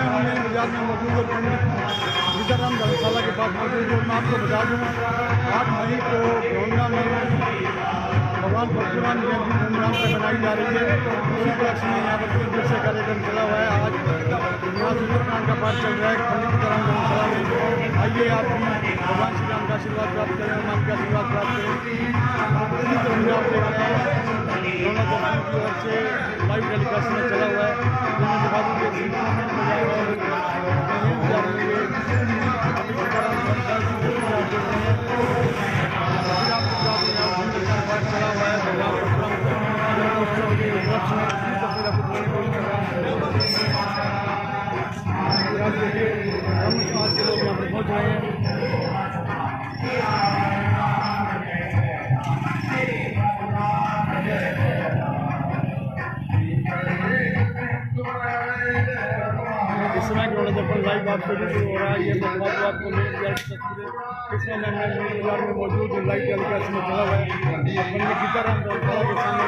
समय हम नई बाजार में मौजूद और पंडित सीताराम धर्मशाला के पास मौजूद और मैं आपको बता दूँ 8 मई को गोंडा में भगवान परशुराम जयंती धूमधाम से मनाई जा रही है। उसी उपलक्ष्य में यहाँ पर 3 दिवसीय कार्यक्रम चला हुआ है। आज यहाँ सुंदरकांड का पाठ चल रहा है पंडित सीताराम धर्मशाला में। आइए आप भी भगवान श्री राम का आशीर्वाद प्राप्त करें, हनुमान का आशीर्वाद प्राप्त करें। इसी क्रम में आप देख रहे हैं दोनों दर्शन की ओर से लाइव टेलीकास्ट में चला हुआ है। ब्रह्म समाज के लोग यहाँ पर पहुँच रहे हैं। इस समय करोड़ों दर्पण लाइव आपको हो रहा है। ये आपको मेन बाजार की तस्वीरें इसमें मैं मेन बाजार में मौजूद लाइव टेलीकास्ट में चला हुआ है। पंडित सीताराम धर्मशाला के सामने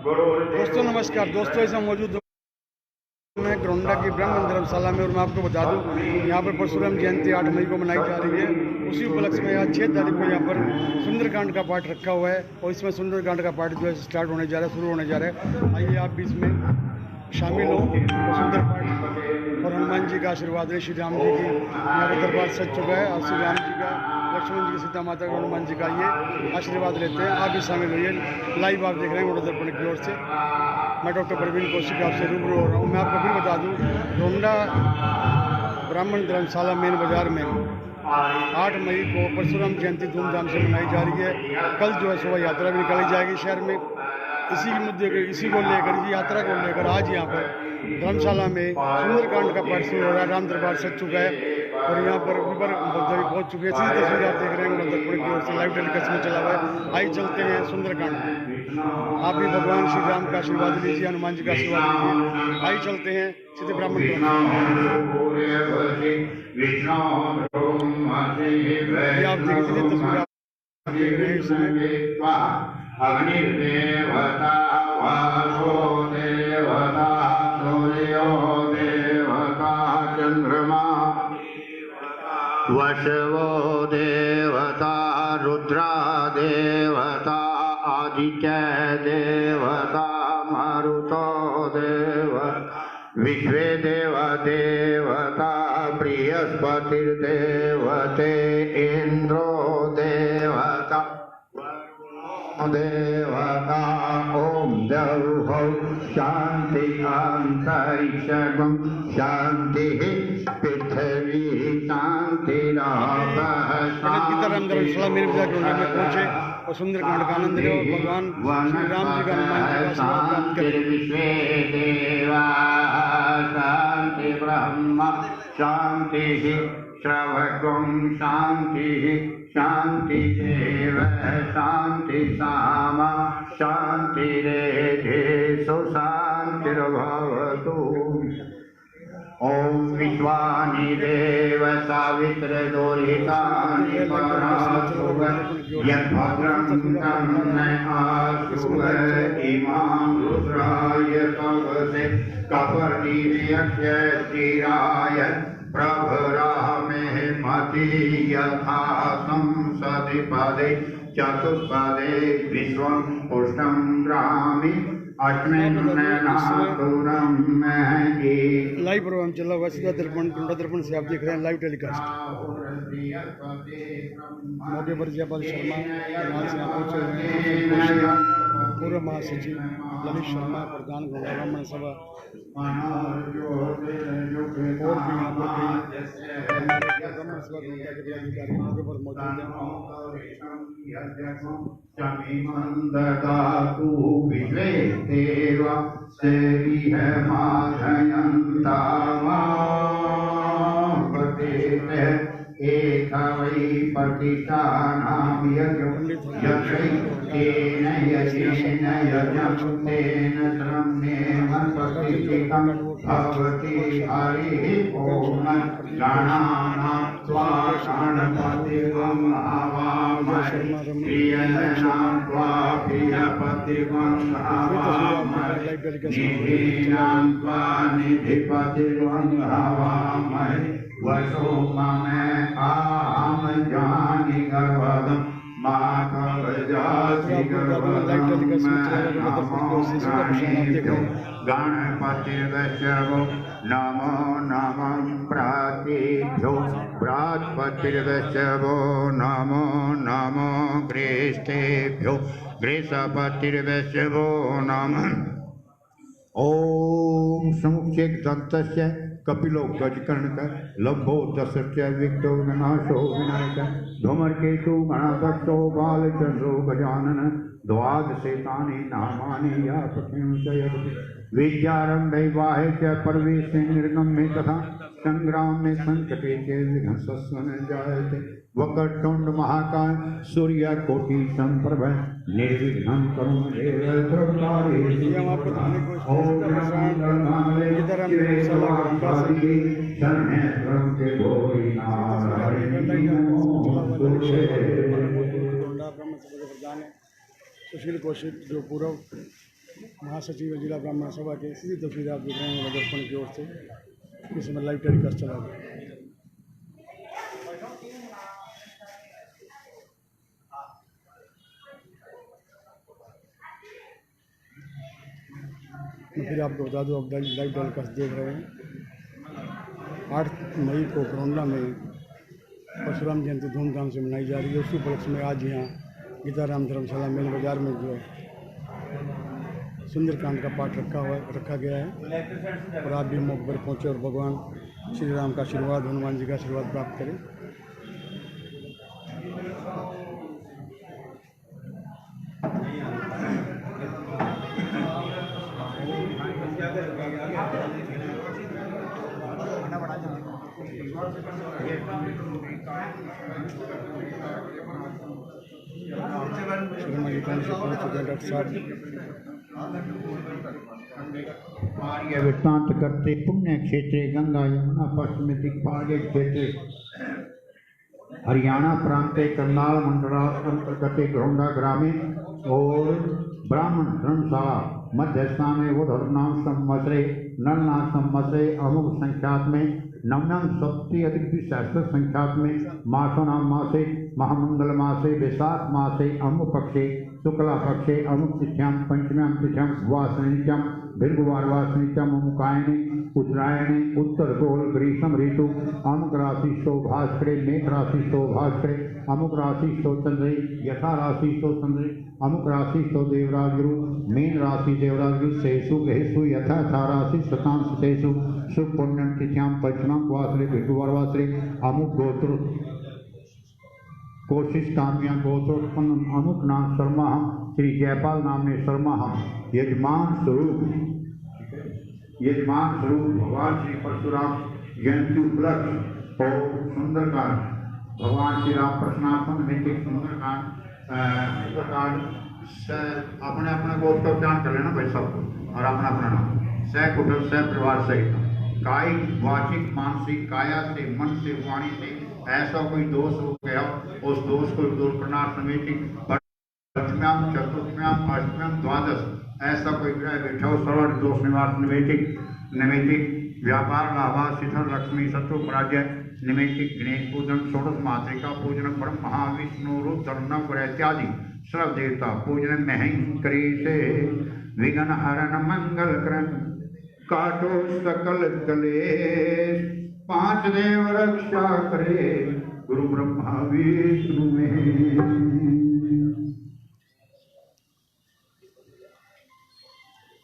दोस्तों नमस्कार। दोस्तों इस मौजूद मैं गोंडा की ब्राह्मण धर्मशाला में, और मैं आपको बता दूं यहाँ पर परशुराम जयंती 8 मई को मनाई जा रही है। उसी उपलक्ष्य में आज 6 तारीख को यहाँ पर सुंदरकांड का पाठ रखा हुआ है, और इसमें सुंदरकांड का पाठ जो है स्टार्ट होने जा रहा है, शुरू होने जा रहा है। आइए आप भी इसमें शामिल हो। सुंदर पाठ और हनुमान जी का आशीर्वाद है, श्री राम जी की यहाँ पर दरबार सज चुका है, और श्री राम जी का, लक्ष्मण जी की, सीता माता का, हनुमान जी का ये आशीर्वाद लेते हैं। आप भी शामिल होइए। लाइव आप देख रहे हैं गोंडा दर्पण की ओर से। मैं डॉक्टर प्रवीण कौशिक आपसे रूबरू हो रहा हूँ। मैं आपको फिर बता दूँ, गोंडा ब्राह्मण धर्मशाला मेन बाजार में 8 मई को परशुराम जयंती धूमधाम से मनाई जा रही है। कल जो है शोभा यात्रा भी निकाली जाएगी शहर में। इसी मुद्दे को, इसी को लेकर, इसी यात्रा को लेकर आज यहाँ पर धर्मशाला में सुंदरकांड का पाठ शुरू हो रहा है। राम दरबार सज चुका है, और यहाँ पर विवर पहुँच चुके हैं। सीधी तस्वीर आप देख रहे हैं दर्पण की ओर से, लाइव टेलीकास्ट में चला हुआ है। आइए चलते हैं सुंदरकांड में। आप भी भगवान श्री राम का आशीर्वाद लीजिए, हनुमान जी का आशीर्वाद लीजिए। आइए चलते हैं सीधे ब्राह्मण की आप देखिए तस्वीर आप देख रहे हैं इसमें। अग्निर्देवता वासो देवता सूर्यो देवता चंद्रमा वशवो देवता रुद्रा देवता आदित्य देवता मारुतो देवता विश्वे देवता बृहस्पतिर्देवते इंद्रो देवता देवता ओम देव शांति अंतरिक्षं शांति पृथ्वी शांति सीताराम धर्मशाला मेरे विचार में पहुंचे और सुंदरकांड का आनंद ले, और भगवान श्री राम जी का, हनुमान जी का आशीर्वाद प्राप्त करें। विश्वे देवा शांति ब्रह्म शांति श्रवणं शांति शांति देव शांति सामा शांति रेधेषु शांतिर्भवतु। ओम विश्वानि देव सावित्र दोरितानि परासुव यद्भद्रं तन्नः आशुव इमां रुद्राय तवसे कपर्णीयस्य चिराय प्रभरामे मति यथा संसदि पदे चतुष्पदे विश्वं पुष्टं ग्रामि लाइव प्रोग्राम चला हुआ सीधा दर्पण, गोंडा दर्पण से आप देख रहे हैं लाइव टेलीकास्ट। मौके पर जयपाल शर्मा यहाँ से पहुँचे हुए हैं, पूर्व महासचिव ललित शर्मा, प्रधान गोंडा ब्राह्मण सभा, और भी यहाँ पर ब्राह्मण सभा गोंडा के पदाधिकारी मौके पर मौजूद हैं। देव सेविह माधयन्ता एक वै प्रतिष्ठानां यशैतेन यशेन यजन्तेन श्रमेण प्रतिष्ठितं भवति हरिः ओम गणानां त्वा गणपतिं हवामहे प्रियजनां त्वा प्रियपतिं हवामहे निधीनां त्वा निधिपतिं हवामहे वसो ममे आम जानि गर्भदं मातव जाति गणपतिर्दशवो नमो नमः प्रातिभ्यो बृहस्पतिर्दशवो नमो नमो गृहस्थेभ्यो गृहस्पतिर्दशवो नमः ओम समुच्चय दत्तस्य कपिलो गजकर्णक लंबो दशस्य विक्तो विनाशो विनायक धूमकेतु गणपतो बालचंद्रो गजानन द्वादशेतानि नामानि या प्रकृति विद्यारंभे वाहे च परवेशे निर्गम्ये तथा संग्रामे संकटे च विघ्नस्वन जायते वक्रतुंड महाकाय सूर्यकोटि संप्रभ निर्विघ्नं करो देव सर्वकार्येषु सुशील कौशिक जो पूर्व महासचिव जिला ब्राह्मण सभा के सीधी तस्वीर आप देख रहे हैं दर्पण की ओर से। इस समय लाइव टेलीकास्ट चला रहा है। मैं फिर आपको बता दूँ, आप लाइव टेलीकास्ट देख रहे हैं। 8 मई को करौंदा में परशुराम जयंती धूमधाम से मनाई जा रही है। उसी उपलक्ष्य में आज यहाँ गीताराम धर्मशाला मेन बाजार में जो है सुंदरकांड का पाठ रखा गया है। और आप भी मौके पर पहुँचे और भगवान श्री राम का आशीर्वाद, हनुमान जी का आशीर्वाद प्राप्त करें। शर्मा जी कौन से पहुँच चुके हैं डॉक्टर साहब। कार्य वृत्तांत करते पुण्य क्षेत्रे गंगा यमुना पश्चिम दिग्भागे क्षेत्रे हरियाणा प्रांते करनाल मंडलात् अंतर्गते घरौंडा ग्रामे और ब्राह्मण धर्मशाला मध्य स्थाने वधर्नाम संवत्सरे नलनाथ संवत्सरे अमुक संख्यात में नवनम सप्ति अधिक द्विसहस्र संख्यात में मासोनाम मासे महामंगल मासे वैशाख मासे अमुक पक्षे शुक्ला पक्षे अमुक तिथ्यां पंचम्यां तिथ्यां वासनिच्यां भृगुवारवासनिच्यां अमुकायने उत्तरायणे उत्तर गोल ग्रीष्म ऋतु अमुक राशि सो भास्करे मेघ राशि सो भास्करे अमुक राशि सो चंद्रे यथा राशि सो चंद्रे अमुक राशि सो देवराज गुरु मेन राशि देवराज गुरु सेसु गहेसु यथा यथा राशि शतांश सेसु शुभ पुण्यं तिथ्यां पंचमां वासरे भृगुवारवासरे अमुक गोत्र कोशिश काम्या गोत्रोत्पन्न अमुक नाम शर्मा श्री जयपाल नाम ने शर्मा यजमान स्वरूप भगवान श्री परशुराम जयंती उपलक्ष्य और सुंदरकांड भगवान श्री राम प्रश्नार्थन में सुंदरकांड अपने अपने गोत्र का ध्यान कर लेना भाई सबको और अपना अपना नाम सह कुटुंब सह परिवार सहित कायिक वाचिक मानसिक काया से मन से वाणी से ऐसा कोई दोष हो गया उस दोष को दूर करना समेटिक पंचम्याम चतुर्थम्याम अष्टम्याम द्वादश ऐसा कोई ग्रह बैठा हो सर्व दोष निवारण नैमितिक व्यापार लाभार शिखर लक्ष्मी शत्रु पराजय निमित्तिक गणेश पूजन षोडश मातृका पूजन ब्रह्म महाविष्णु रुद्र नवग्रह इत्यादि सर्व देवता पूजन महंकरी से विघ्न हरण मंगल करण काटो सकल कलेश 5 देव रक्षा करे गुरु ब्रह्मा विष्णु में।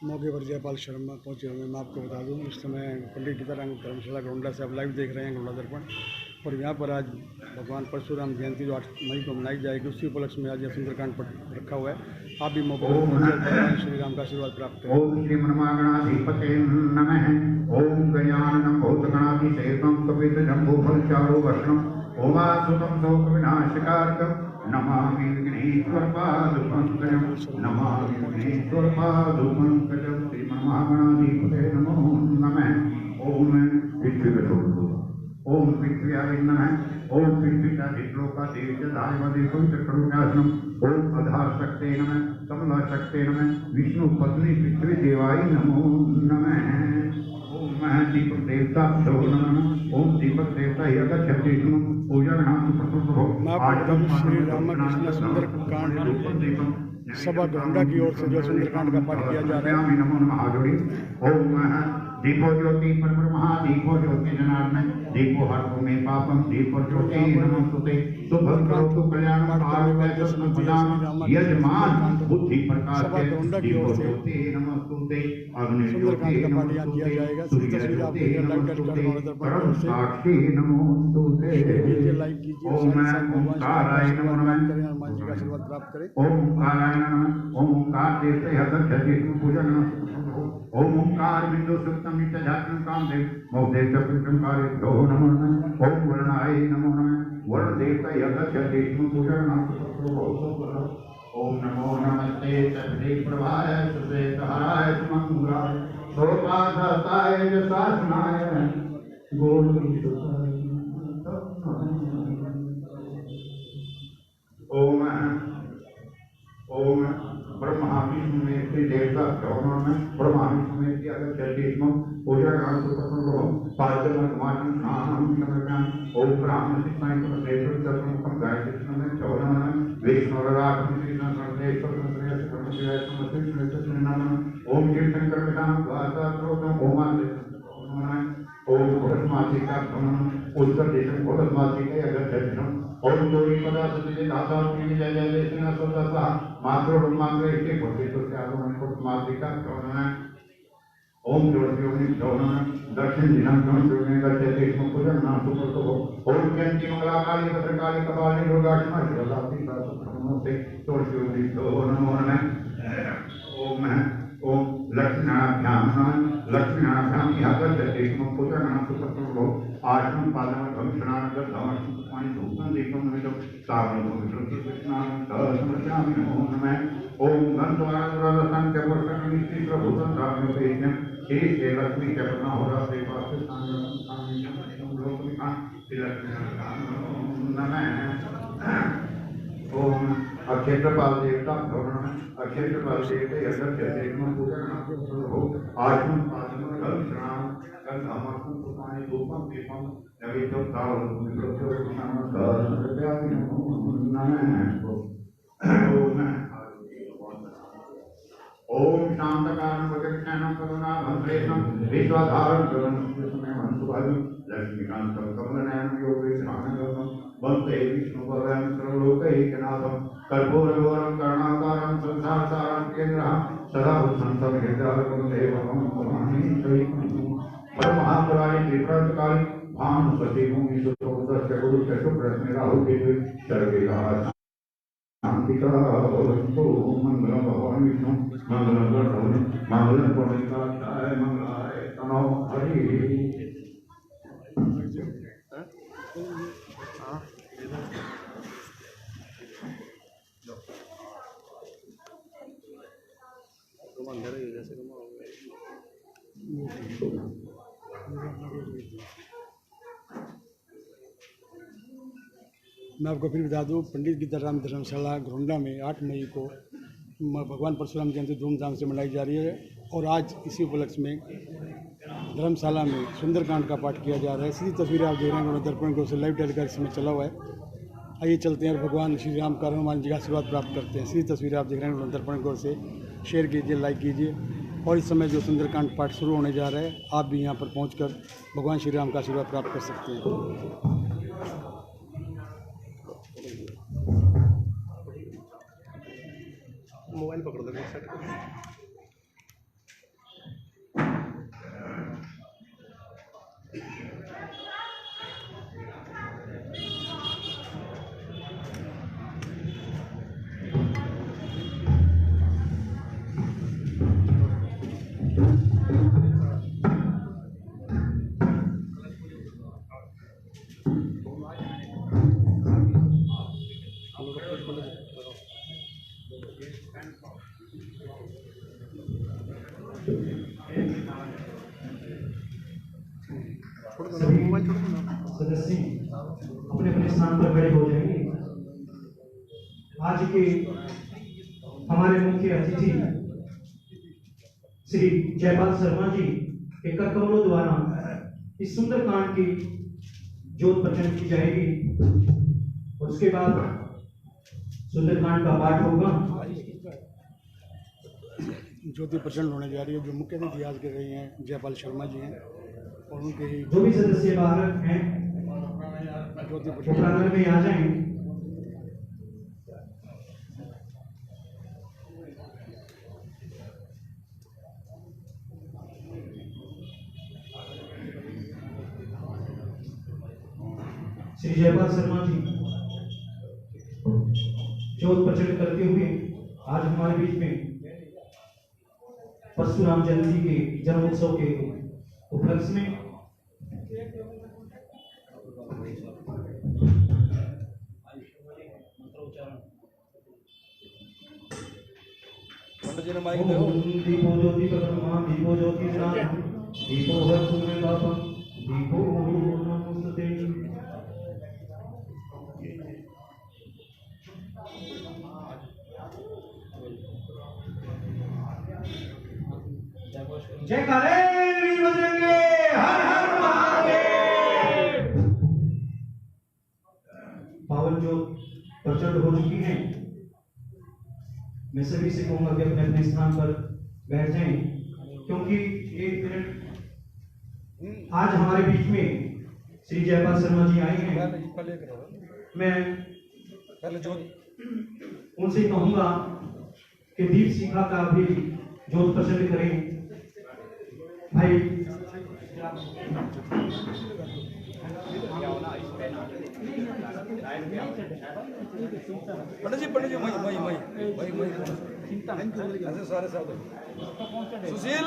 मौके पर जयपाल शर्मा पहुंचे हुए। मैं आपको बता दूं, इस समय पंडित गीताराम धर्मशाला करौंदा से आप लाइव देख रहे हैं करौंदा दर्पण। और यहाँ पर आज भगवान परशुराम जयंती जो 8 मई को मनाई जाएगी, उसी उपलक्ष्य में आज यह सुंदरकांड पर रखा हुआ है। आप भी मौके पर भगवान श्री राम का आशीर्वाद प्राप्त करें। ओम श्री मनमागणाधिपते नमः। ओम गजाननं भूतगणाधिसेवितं कपितजम्बूफलचारु वर्षणम् ओमासुतं शोकविनाशकारकम् नमामि विघ्नेश्वरपादपङ्कजं नमामि विघ्नेश्वरपादपङ्कजं श्री मनमागणाधिपते नमो नमः। ओम पृथ्वी ओम पृथ्व्याय नमः। ओम पृथ्वीलोकादेवदायवदेवचक्रुण्यासनम् ओम अधाशक्ते नमः कमला शक्ते नमः विष्णु पत्नी पृथ्वी देवाय नमो नमः। ओम दीपक देवता शो नमः। ओम दीपक देवता यगच्छति पूजनात् प्रसुतो श्री रामकृष्ण सुंदरकांड सभा करौंदा की ओर से जो सुंदरकांड का पाठ किया जा रहा है। नमो नमः। ओम दीपो ज्योति परब्रह्मा दीपो ज्योति जनार्दन दीपो हरतु मे पापम दीपो ज्योति नमोस्तुते शुभं करोतु कल्याणं आरोग्यं प्रदानं यजमान बुद्धि प्रकाश दीपो ज्योति नमोस्तुते अग्नि ज्योति नमोस्तुते सूर्य ज्योति नमोस्तुते परम साक्षी नमोस्तुते। ओम ओंकाराय नमो नमः। हनुमान जी का आशीर्वाद प्राप्त करें। ओंकाराय नमः। ओंकार देवते हदक्षति पूजन ओम ओंकार बिंदु सुक्तम नित्य ध्यान कामदेव मोदेव चक्रंकारेभ्यो नमो नमः। ओम वर्णाय नमो नमः। वर्ण देवता यगच्छति पूजन ओम नमो नमस्ते सर्वे प्रभाय सुश्रेतहराय मंगलाय सोपाधाताय शासनाय गोविंदाय ओम ओम ब्रह्मा विष्णु में श्री देवता श्रवण में ब्रह्मा विष्णु में श्री अगस्त्यम पूजा ग्रहण सुप्रसन्न पार्जन मानम स्नानम समर्पयाम ओम ब्राह्मण शिष्टाय परमेश्वर तत्मुखम गायत्री में श्रवण विष्णु राघव कृष्ण सर्वेश्वर ओम शिव शंकर विधान वासा स्रोतम ओम भरतमासी का उत्तर देशम भरतमासी के अगस्त्यम ओम जोड़ी पदार्थ से दाता की जय जय जय सिंह सदा मात्र ब्रह्मांड के भक्ति तो क्या भरतमासी का ओम ज्योतिर्योनि श्रवण दक्षिण दिनम ज्योतिर्योनि गच्छति पूजन नाम सुप्रतो ओम जयंती मंगलाकाली भद्रकाली कपालिनी दुर्गाक्षमा शिवदात्री नमस्ते ज्योतिर्योनि श्रवण ओम ओम लक्ष्मीनारायणाभ्याम लक्ष्मीनारायणाभ्याम यहाँ गच्छति पूजन नाम सुप्रतो आश्रम पादम भविष्यनाथ धर्म पानी धूपम दीपम नमितम सावरण पवित्र कृष्णान समर्पयामि नमो नमः ओम गंधवाराधन के वर्षण निश्चि प्रभु संतान पेज्ञ श्री श्री लक्ष्मी के पन्ना हो रहा से पास ओम अक्षेत्रपाल देवता भवन अक्षेत्रपाल देवते यज्ञ पूजन हो आश्रम पादम भविष्यनाथ गंधवाराधन पुष्पाणि धूपम दीपम नमितम सावरण पवित्र कृष्णान नमो नमः ओम शांतकारण वचनैनं करुणा भद्रेशं विश्वाधारं करुणं लक्ष्मीकांत कमलनयनं योगेश्वरानंदं वंदे विष्णुपदं सर्वलोकैकनाथं कर्पूरगौरं करुणाकारं संसारसारं केन्द्रं सदा भूषणं हृदयारकं देवं परमानंदं परमहापुराणि त्रिपुरांतकाली भानुपति भूमि सुतोदस्य गुरु शुक्रस्मि राहु केतु सर्वेदा शांतिका भवन्तु मंगलम भगवान विष्णु मंगलम गणपति मंगलम पुण्यकाय मंगलाय तनो हरि मैं आपको फिर बता दूं, पंडित गीताराम धर्मशाला घरोंडा में 8 मई को भगवान परशुराम जयंती धूमधाम से मनाई जा रही है और आज इसी उपलक्ष्य में धर्मशाला में सुंदरकांड का पाठ किया जा रहा है। सीधी तस्वीरें आप देख रहे हैं दर्पण को से लाइव टेलीकास्ट इसमें चला हुआ है। आइए चलते हैं और भगवान श्री राम का हनुमान जी का आशीर्वाद प्राप्त करते हैं। सीधी तस्वीरें आप देख रहे हैं दर्पण को से शेयर कीजिए, लाइक कीजिए और इस समय जो सुंदरकांड पाठ शुरू होने जा रहा है आप भी यहाँ पर पहुँच भगवान श्री राम का आशीर्वाद प्राप्त कर सकते हैं। मोबाइल पकड़ लो सेट कर। सदस्य अपने अपने स्थान पर खड़े हो जाएंगे। आज के हमारे मुख्य अतिथि श्री जयपाल शर्मा जी के कर कमलों द्वारा इस सुंदरकांड की ज्योत प्रचलित की जाएगी। उसके बाद सुंदरकांड का पाठ होगा। ज्योति प्रचंड होने जा रही है। जो मुख्य अतिथि आज कर रही हैं जयपाल शर्मा जी हैं और उनके जो भी सदस्य बाहर हैं ज्योति प्रांगण में आ जाएं। श्री जयपाल शर्मा जी ज्योत प्रचलित करते हुए आज हमारे बीच में परशुराम जयंती के जन्मोत्सव के उपलक्ष्य में दीपो ज्योति प्रथमा दीपो ज्योति दीपो वस्तु में बापा दीपो नमस्ते। जय काले वीर बजरंगे, हर हर महादेव। पावन ज्योत प्रचंड हो चुकी है। मैं सभी से कहूंगा कि अपने अपने स्थान पर बैठ जाएं, क्योंकि 1 मिनट आज हमारे बीच में श्री जयपाल शर्मा जी आए हैं। मैं उनसे कहूंगा कि दीप शिखा का भी ज्योत प्रचंड करें। भाई पंडित जी मई ऐसे सारे साथ सुशील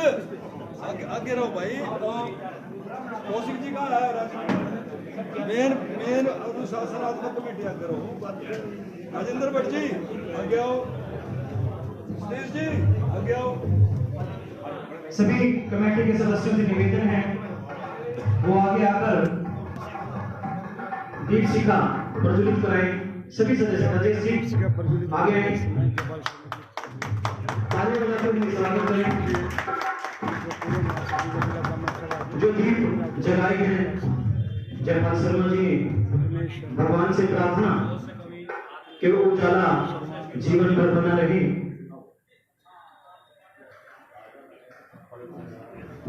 आगे रहो भाई। कौशिक जी कहाँ है? मेन अनुशासनात्मक कमेटी आगे रहो। राजेंद्र भट्ट जी आगे आओ। सतीश जी आगे आओ। सभी कमेटी के सदस्यों से निवेदन है वो आगे आकर दीप शिखा प्रज्वलित कराएं। सभी सदस्य राजेश जी आगे ताली बजाते हुए स्वागत करें। जो दीप जलाए हैं जयपाल शर्मा जी, भगवान से प्रार्थना कि वो उजाला जीवन भर बना रहे।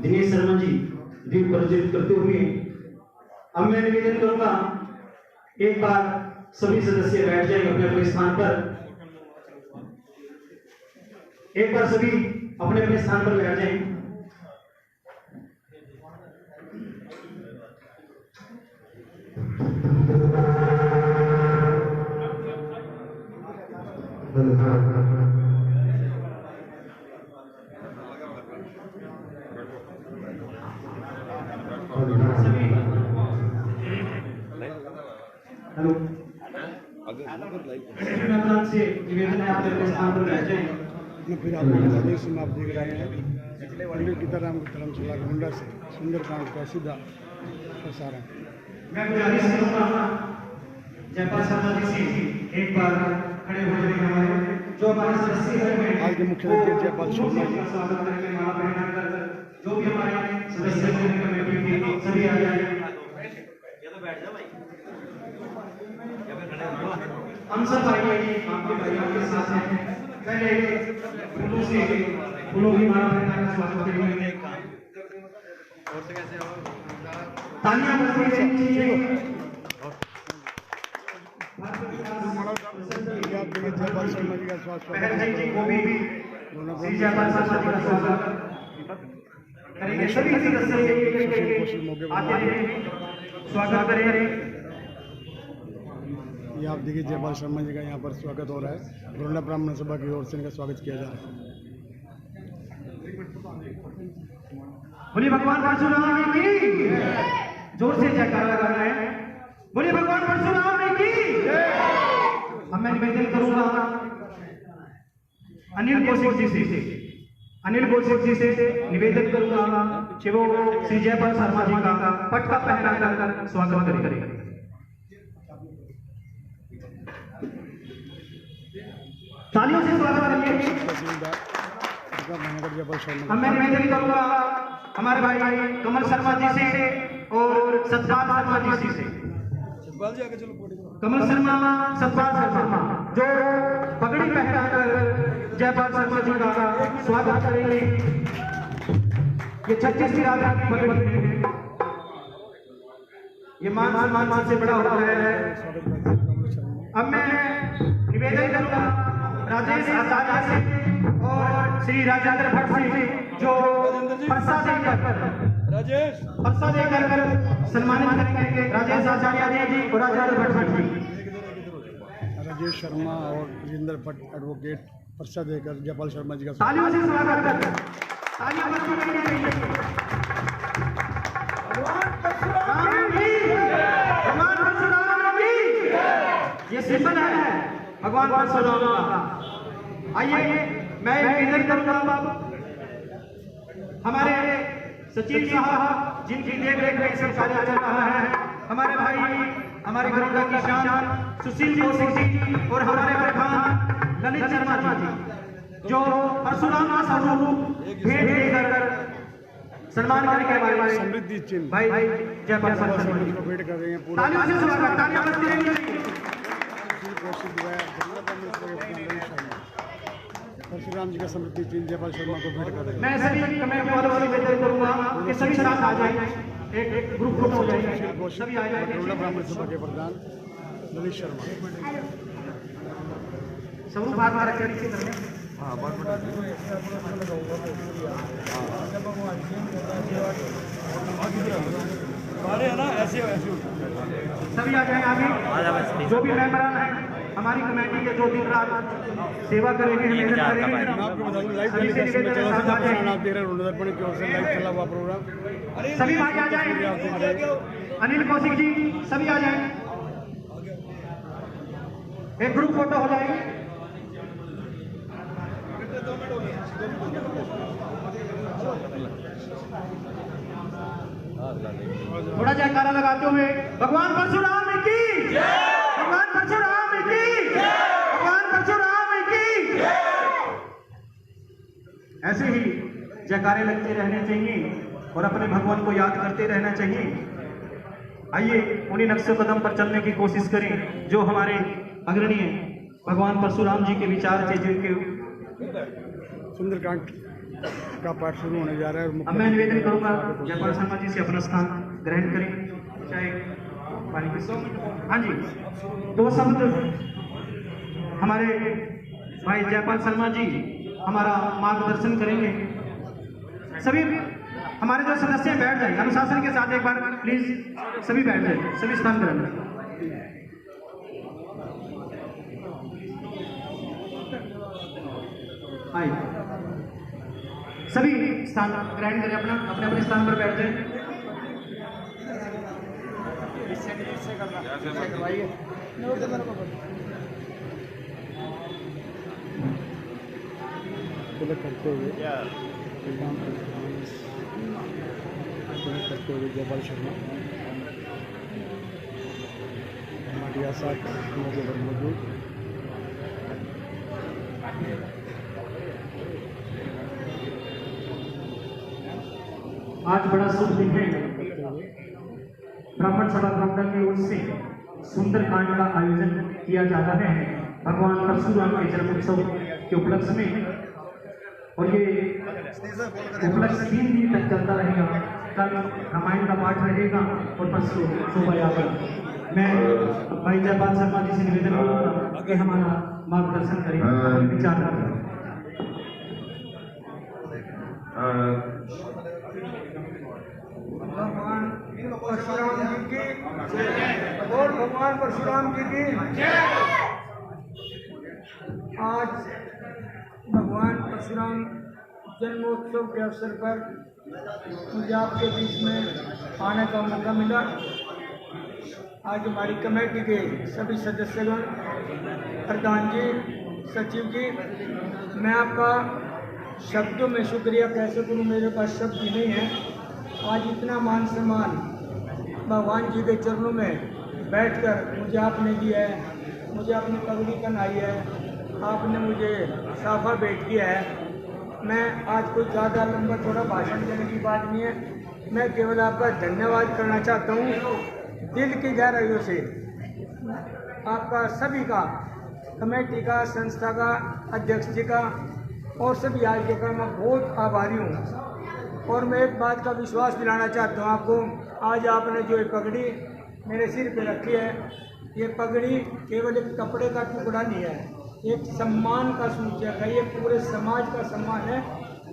दिनेश शर्मा जी दीप प्रज्वलित करते हुए अब मैं निवेदन करूंगा एक बार सभी सदस्य बैठ जाएं अपने अपने स्थान पर। एक बार सभी अपने अपने स्थान पर बैठ जाएं। हेलो से निवेदन है आप अपने स्थान पर बैठ जाएं। फिर आप देख रहे हैं पंडित गीताराम धर्मशाला गोंडा से सुंदरकांड का सीधा प्रसारण। मैं गुजारिश करूंगा जयपाल शर्मा जी से एक बार खड़े हो जाएंगे। हमारे जो हमारे सदस्य हैं आज के मुख्य अतिथि जयपाल शर्मा जी स्वागत करेंगे। माला पहनाकर जो भी हमारे सदस्य हैं कमेटी के सभी आ जाएंगे। हम सब भाई आपके भाई आपके साथ हैं। पहले फूलों की माला पहनाकर स्वागत करेंगे। तालियां बजनी चाहिए। जयपाल शर्मा जी का पहल जी को भी श्री जयपाल शर्मा जी का स्वागत करेंगे। सभी सदस्य आते हैं, स्वागत करें। ये आप देखिए जयपाल शर्मा जी का यहाँ पर स्वागत हो रहा है। गोंडा ब्राह्मण सभा की ओर से इनका स्वागत किया जा रहा है। बोलिए भगवान परशुराम की जोर से जयकारा लगाना है। बोलिए भगवान परशुराम की। अब मैं निवेदन करूंगा अनिल कौशिक जी से निवेदन करूंगा कि वो श्री जयपाल शर्मा जी का पटका पहना कर स्वागत करेंगे। तालियों से स्वागत करिए। अब मैं निवेदन करूंगा हमारे भाई कमल शर्मा जी से और सतपाल शर्मा जी से। कमल शर्मा, सतपाल शर्मा जो पगड़ी पहनाकर जयपाल शर्मा जी का स्वागत करेंगे। ये 36 की रात की पगड़ी है। ये मान सम्मान से बड़ा होता है। अब मैं निवेदन करूंगा राजेश आचार्य से और श्री राजेंद्र भट्ट से जो परसा देकर सम्मानित करेंगे। राजेश आचार्य जी और राजेंद्र भट्ट जी। राजेश शर्मा और राजेंद्र भट्ट एडवोकेट परसा देकर जयपाल शर्मा जी का तालियों से स्वागत करते। तालियों ये सिंबल है भगवान परशुराम का। आइए मैं निवेदन करूंगा हमारे सचिव साहब जिनकी देखरेख में सब कार्य चल रहा है, हमारे भाई हमारे गोंडा की शान सुशील कौशिक जी और हमारे प्रधान ललित शर्मा जी जो परशुराम का स्वरूप भेंट देकर सम्मान करेंगे हमारे समृद्धि चिन्ह भाई जयपाल शर्मा जी को भेंट कर रहे हैं पूरे तालियों से स्वागत, तालियां बजती रहेंगी। परशुराम जी का समृद्धि चिन्ह जयपाल शर्मा को भेंट कर रहे हैं। मैं सभी कमेटी वालों से निवेदन करूंगा कि सभी साथ आ जाएं, एक ग्रुप फोटो हो जाएगा, सभी आ जाएंगे। बटरौला ब्राह्मण सभा के प्रधान ललित शर्मा। स्वरूप हाथ में रख के इसी हाँ अरे है ना ऐसे सभी आ जाएं आगे। जो भी मेंबरान हैं हमारी कमेटी के जो दिन रात सेवा करेंगे, मेहनत करेंगे, मैं आपको बता दूं लाइव सभी से टेलीकास्ट में निवेदन है, 84 साथ आ जाएं। आप देख रहे हैं रुद्र दर्पण की ओर से लाइव चला हुआ प्रोग्राम। सभी भाई आ जाएं। अनिल कौशिक जी सभी आ जाएं, एक ग्रुप फोटो हो जाएगी। थोड़ा जयकारा लगाते हुए भगवान परशुराम की, भगवान परशुराम की, भगवान परशुराम की। ऐसे ही जयकारे लगते रहने चाहिए और अपने भगवान को याद करते रहना चाहिए। आइए उन्हीं नक्शे कदम पर चलने की कोशिश करें जो हमारे अग्रणीय भगवान परशुराम जी के विचार थे, जिनके सुंदरकांड का पाठ शुरू होने जा रहा है। अब मैं निवेदन करूंगा जयपाल शर्मा जी से अपना स्थान ग्रहण करें। चाहे पानी की हाँ जी, दो शब्द हमारे भाई जयपाल शर्मा जी हमारा मार्गदर्शन करेंगे। सभी हमारे जो सदस्य हैं बैठ जाए, अनुशासन के साथ एक बार प्लीज सभी बैठ जाए, सभी स्थान ग्रहण करें। आइए सभी स्थान ग्रहण करें, अपना अपने अपने स्थान पर बैठ जाए। करते हुए जयपाल शर्मा हमारे साथ मौके पर मौजूद। आज बड़ा शुभ दिन है। ब्राह्मण सभा ग्रामदल की ओर से सुंदरकांड का आयोजन किया जा रहा है भगवान परशुराम के जन्मोत्सव के उपलक्ष्य में, और ये उपलक्ष्य 3 दिन तक चलता रहेगा। कल रामायण का पाठ रहेगा और परसों शोभा यात्रा। मैं भाई जयपाल शर्मा जी से निवेदन करूंगा कि हमारा मार्गदर्शन करें, अपने विचार रखें। भगवान परशुराम जी की और भगवान परशुराम जी की आज भगवान परशुराम जन्मोत्सव के अवसर पर मुझे आपके बीच में आने का मौका मिला। आज हमारी कमेटी के सभी सदस्यगण, प्रधान जी, सचिव जी, मैं आपका शब्दों में शुक्रिया कैसे करूं, मेरे पास शब्द ही नहीं है। आज इतना मान सम्मान भगवान जी के चरणों में बैठकर मुझे आपने दिया है, मुझे अपनी पगड़ी पहनाई है, आपने मुझे साफा भेंट किया है। मैं आज कोई ज़्यादा लंबा थोड़ा भाषण देने की बात नहीं है, मैं केवल आपका धन्यवाद करना चाहता हूँ दिल की गहराइयों से। आपका सभी का, कमेटी का, संस्था का, अध्यक्ष जी का और सभी आयोजकों का मैं बहुत आभारी हूँ। और मैं एक बात का विश्वास दिलाना चाहता हूँ आपको, आज आपने जो ये पगड़ी मेरे सिर पे रखी है, ये पगड़ी केवल एक कपड़े का टुकड़ा नहीं है, एक सम्मान का सूचक है, ये पूरे समाज का सम्मान है।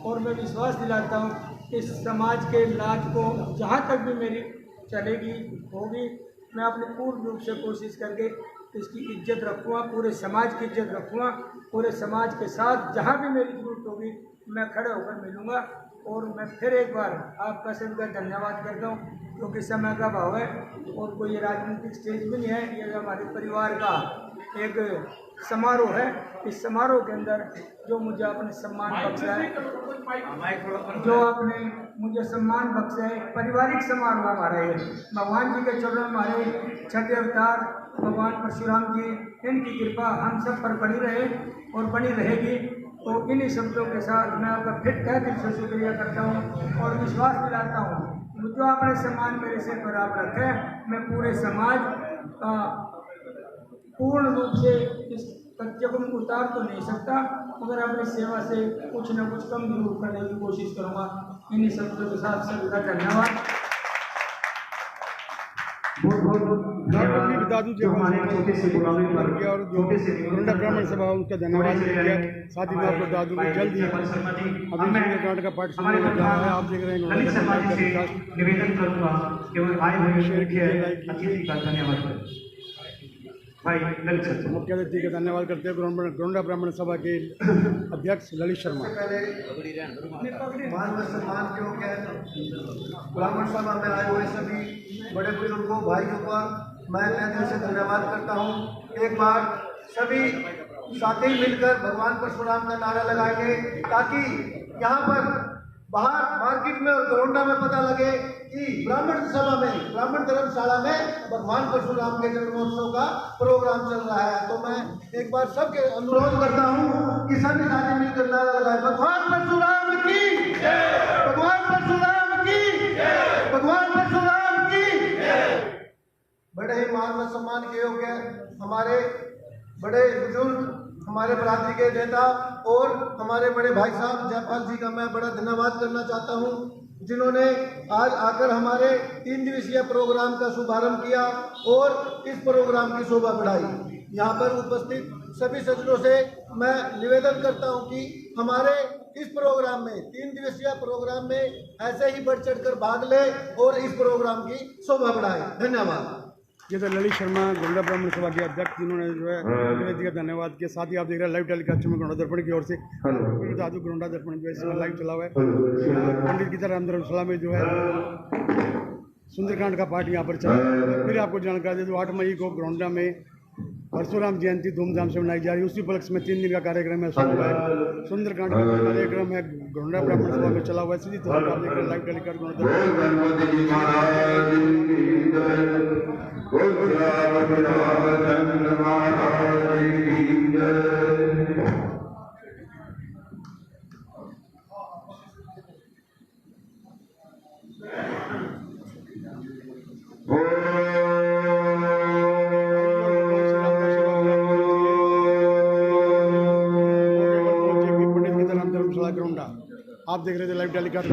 और मैं विश्वास दिलाता हूँ इस समाज के लाज को जहाँ तक भी मेरी चलेगी होगी, मैं अपने पूर्ण रूप से कोशिश करके इसकी इज्जत रखूँगा, पूरे समाज की इज्जत रखूँगा। पूरे समाज के साथ जहाँ भी मेरी जरूरत होगी मैं खड़े होकर मिलूँगा। और मैं फिर एक बार आपका सभी का धन्यवाद करता हूँ, क्योंकि समय का अभाव है और कोई ये राजनीतिक स्टेज भी नहीं है, ये हमारे परिवार का एक समारोह है। इस समारोह के अंदर जो मुझे आपने सम्मान बख्शा है, जो आपने मुझे सम्मान बख्शा है, पारिवारिक समारोह हमारा है। भगवान जी के चरणों में हमारे छठे अवतार भगवान परशुराम जी, इनकी कृपा हम सब पर बनी रहे और बनी रहेगी। तो इन्हीं शब्दों के साथ मैं आपका फिर तहे दिल से शुक्रिया करता हूँ और विश्वास दिलाता हूँ जो आपने सम्मान मेरे से पर आप रखे, मैं पूरे समाज का पूर्ण रूप से इस कच्चे को उतार तो नहीं सकता, मगर अपनी सेवा से कुछ न कुछ कम जरूर करने की कोशिश करूँगा। इन्हीं शब्दों के साथ सभी का धन्यवाद। भी बता दूं जो हमारे छोटे से गुलामी पर और जो गोंडा ब्राह्मण सभा उनका धन्यवाद किया। साथ ही मैं आपको बता दूं कि जल्द ही अभी सुंदरकांड का पाठ शुरू होने जा रहा है। आप देख रहे हैं निवेदन करूंगा कि वो आए हुए मुख्य अतिथि का धन्यवाद करें। भाई ललित सर मुख्य अतिथि का धन्यवाद करते हैं गोंडा ब्राह्मण सभा के अध्यक्ष ललित शर्मा। मान व सम्मान के योग्य ब्राह्मण सभा में आए हुए सभी बड़े बुजुर्गों भाइयों का मैं तहे दिल से धन्यवाद करता हूँ। एक बार सभी साथी मिलकर भगवान परशुराम का नारा लगाएंगे ताकि यहाँ पर बाहर मार्केट में और गोंडा में पता लगे कि ब्राह्मण सभा में, ब्राह्मण धर्मशाला में भगवान परशुराम के जन्मोत्सव का प्रोग्राम चल रहा है। तो मैं एक बार सबके अनुरोध करता हूँ कि सभी साथी मिलकर नारा लगाए, भगवान परशुराम की, भगवान परशुराम की, भगवान परशुराम की। बड़े ही मान व सम्मान के योग्य हमारे बड़े बुजुर्ग, हमारे बरादरी के नेता और हमारे बड़े भाई साहब जयपाल जी का मैं बड़ा धन्यवाद करना चाहता हूं, जिन्होंने आज आकर हमारे 3 दिवसीय प्रोग्राम का शुभारंभ किया और इस प्रोग्राम की शोभा बढ़ाई। यहाँ पर उपस्थित सभी सज्जनों से मैं निवेदन करता हूं कि हमारे इस प्रोग्राम में 3 दिवसीय प्रोग्राम में ऐसे ही बढ़ चढ़ कर भाग ले और इस प्रोग्राम की शोभा बढ़ाए। धन्यवाद। ये तो ललित शर्मा गोंडा ब्राह्मण सभा के अध्यक्ष, जिन्होंने जो है का धन्यवाद किया। साथ ही आप देख रहे हैं लाइव टेलीकास्ट में गोंडा दर्पण की ओर से बता दूं गोंडा दर्पण जो है इसमें लाइव चला हुआ है। पंडित गीताराम धर्मशाला में जो है सुंदरकांड का पाठ यहाँ पर चला। फिर आपको जानकारी दे दूँ 8 मई को गोंडा में परशुराम जयंती धूमधाम से मनाई जा रही है। उसी उपलक्ष्य में 3 दिन का कार्यक्रम है। सुंदरकांड का कार्यक्रम है गोंडा ब्राह्मण सभा में चला हुआ है। सीधी तौर पर आप देख रहे हैं लाइव टेलीकास्ट आप देख रहे थे लाइव टेलीकास्ट।